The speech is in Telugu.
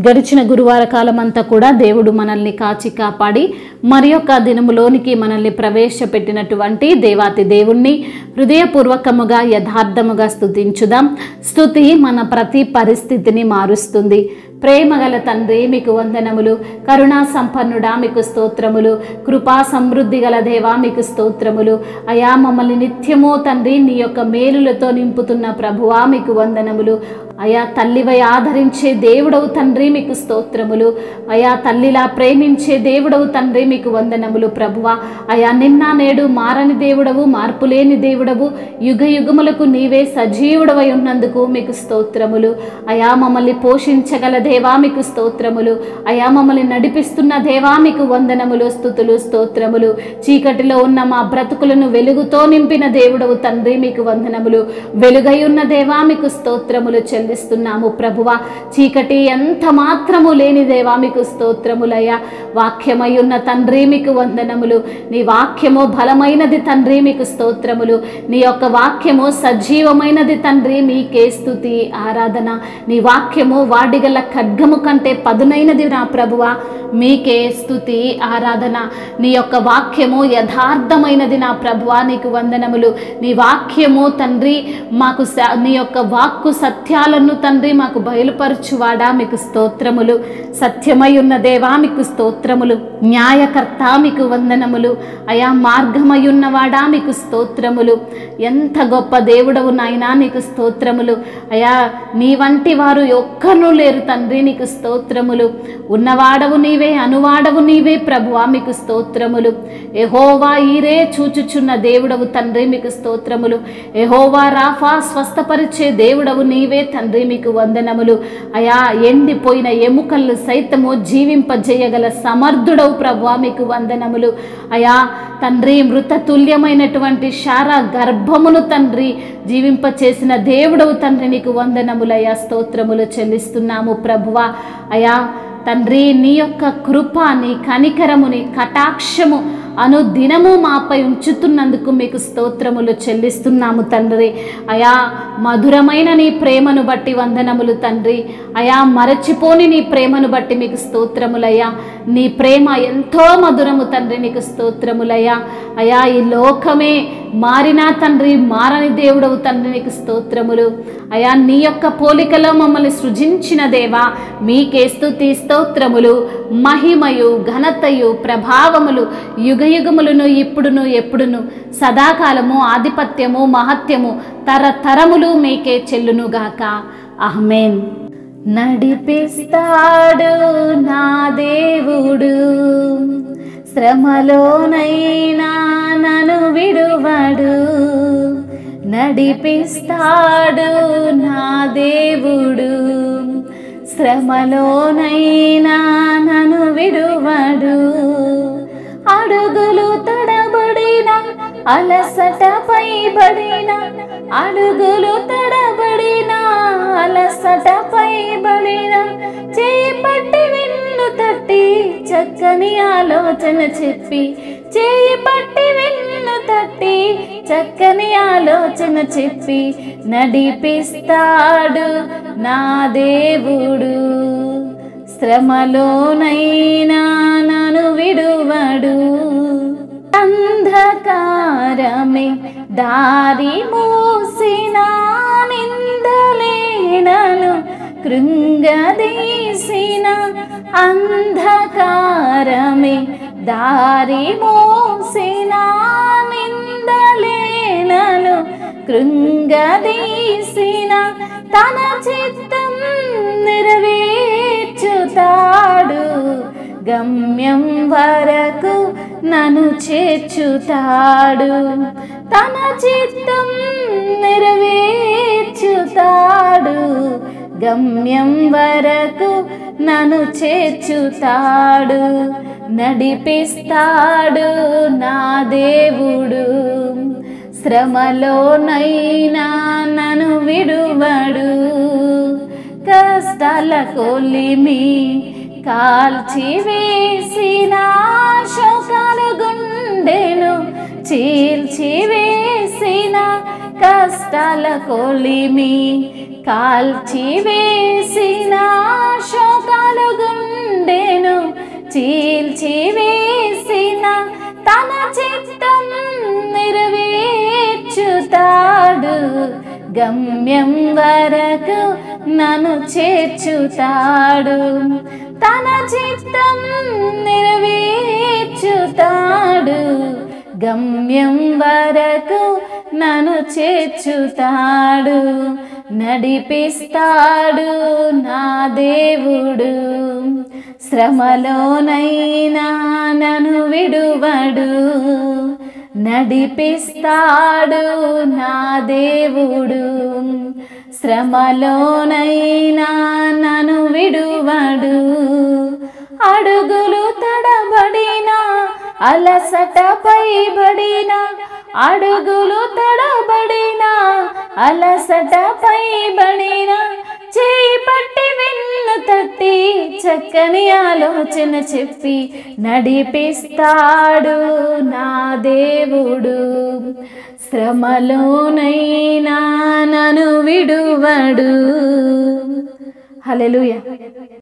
గడిచిన గురువార కాలమంతా కూడా దేవుడు మనల్ని కాచి కాపాడి మరి యొక్క దినములోనికి మనల్ని ప్రవేశపెట్టినటువంటి దేవాతి దేవుణ్ణి హృదయపూర్వకముగా యథార్థముగా స్తుతించుదాం. స్తుతి మన ప్రతి పరిస్థితిని మారుస్తుంది. ప్రేమగల తండ్రి మీకు వందనములు, కరుణా సంపన్నుడా మీకు స్తోత్రములు, కృపా సమృద్ధి గల దేవా మీకు స్తోత్రములు. అయా మమ్మల్ని నిత్యము తండ్రి నీ యొక్క మేలులతో నింపుతున్న ప్రభువా మీకు వందనములు. అయా తల్లివై ఆదరించే దేవుడవు తండ్రి మీకు స్తోత్రములు. అయా తల్లిలా ప్రేమించే దేవుడవు తండ్రి మీకు వందనములు ప్రభువా. అయా నిన్న నేడు మారని దేవుడవు, మార్పులేని దేవుడవు, యుగ యుగములకు నీవే సజీవుడవై ఉన్నందుకు మీకు స్తోత్రములు. అయా మమ్మల్ని పోషించగల దేవా మీకు స్తోత్రములు. అయా మమ్మల్ని నడిపిస్తున్న దేవా మీకు వందనములు, స్తుతులు, స్తోత్రములు. చీకటిలో ఉన్న మా బ్రతుకులను వెలుగుతో నింపిన దేవుడవు తండ్రి మీకు వందనములు. వెలుగై ఉన్న దేవా మీకు స్తోత్రములు చెల్లిస్తున్నాము ప్రభువా. చీకటి ఎంత మాత్రము లేని దేవా మీకు స్తోత్రములయ్యా. వాక్యమై ఉన్న తండ్రి మీకు వందనములు. నీ వాక్యము బలమైనది తండ్రి మీకు స్తోత్రములు. నీ యొక్క వాక్యము సజీవమైనది తండ్రి మీకే స్తుతి ఆరాధన. నీ వాక్యము వాడిగల ఖడ్గము కంటే పదునైనది నా ప్రభువా, మీకే స్తుతి ఆరాధన. నీ యొక్క వాక్యము యథార్థమైనది నా ప్రభువా, నీకు వందనములు. నీ వాక్యము తండ్రి మాకు నీ యొక్క వాక్కు సత్యాలను తండ్రి మాకు బయలుపరచువాడా మీకు స్తోత్రములు. సత్యమై ఉన్న దేవా మీకు స్తోత్రములు. న్యాయకర్త మీకు వందనములు. అయా మార్గమై ఉన్నవాడా మీకు స్తోత్రములు. ఎంత గొప్ప దేవుడవు నాయనా నీకు స్తోత్రములు. అయా నీ వంటి వారు ఒక్కనూ లేరు తండ్రి నీకు స్తోత్రములు. ఉన్నవాడవు నీవే, అనువాడవు నీవే ప్రభువా మీకు స్తోత్రములు. యెహోవా ఈరే చూచుచున్న దేవుడవు తండ్రి మీకు స్తోత్రములు. యెహోవా రాఫా స్వస్థపరిచే దేవుడవు నీవే తండ్రి మీకు వందనములు. అయా ఎండిపోయిన ఎముకలను సైతము జీవింపజేయగల సమర్థుడవు ప్రభువా మీకు వందనములు. అయా తండ్రి మృత తుల్యమైనటువంటి శారా గర్భమును తండ్రి జీవింపచేసిన దేవుడవు తండ్రి నీకు వందనములయ్యా, స్తోత్రములు చెల్లిస్తున్నాము ప్రభువా. అయా తండ్రి నీ యొక్క కృప, నీ కనికరము, నీ కటాక్షము అనుదినము మాపై ఉంచుతున్నందుకు మీకు స్తోత్రములు చెల్లిస్తున్నాము తండ్రి. అయా మధురమైన నీ ప్రేమను బట్టి వందనములు తండ్రి. అయా మరచిపోని నీ ప్రేమను బట్టి మీకు స్తోత్రములయ్యా. నీ ప్రేమ ఎంతో మధురము తండ్రి, నీకు స్తోత్రములయ్యా. అయా ఈ లోకమే మారినా తండ్రి మారని దేవుడవు తండ్రి నీకు స్తోత్రములు. అయా నీ యొక్క పోలికలో మమ్మల్ని సృజించిన దేవా మీకే స్తుతి స్తోత్రములు. మహిమయు ఘనతయు ప్రభావములు యుగయుగములను ఇప్పుడును ఎప్పుడును సదాకాలము ఆధిపత్యము మహత్యము తరతరములు మీకే చెల్లునుగాక. ఆమేన్. నడిపిస్తాడు నా దేవుడు, శ్రమలోనైనా నన్ను విడువడు. నడిపిస్తాడు నా దేవుడు, శ్రమలోనైనా నన్ను విడువడు. అడుగులు తడబడిన, అలసట పైబడిన, అడుగులు తడబడిన, అలసట పైబడిన, చేపట్టి వెన్ను తట్టి చక్కని ఆలోచన చెప్పి, చేపట్టి వెన్ను తట్టి చక్కని ఆలోచన చెప్పి నడిపిస్తాడు నా దేవుడు. శ్రమలోనైనా నన్ను విడువడు. అంధకారమే దారి మూసిన, నిందలే నన్ను కృంగదీసిన, అంధకారమే దారి మూసిన, నిందలే నన్ను కృంగదీసిన, తన చిత్తం నెరవేర్చుతాడు. గమ్యం వరకు నన్ను చేర్చుతాడు. తన చిత్తం నెరవేర్చుతాడు. గమ్యం వరకు నన్ను చేర్చుతాడు. నడిపిస్తాడు నా దేవుడు, శ్రమలోనైనా నన్ను విడువడు. కష్టాల కొలిమి కాల్చివేసిన, శోకాల గుండెను చీల్చివేసిన, కష్టాల కొలిమి కాల్చివేసిన, శోక చీల్చివేసిన తన చిత్తం నెరవేర్చుతాడు. గమ్యం వరకు నన్ను చేర్చుతాడు. తన చిత్తం నెరవేర్చుతాడు. గమ్యం వరకు నన్ను చేర్చుతాడు. నడిపిస్తాడు నా దేవుడు. శ్రమలోనైనా నన్ను విడువడు. నడిపిస్తాడు నా దేవుడు. శ్రమలోనైనా నన్ను విడువడు. అడుగులు తడబడిన అలసట పైబడిన, అడుగులు తడబడిన అలసట పైబడిన, చేయి పట్టి వెన్ను తట్టి చక్కని ఆలోచన చెప్పి నడిపిస్తాడు నా దేవుడు. శ్రమలోనైనా నన్ను విడువడు. హల్లెలూయా.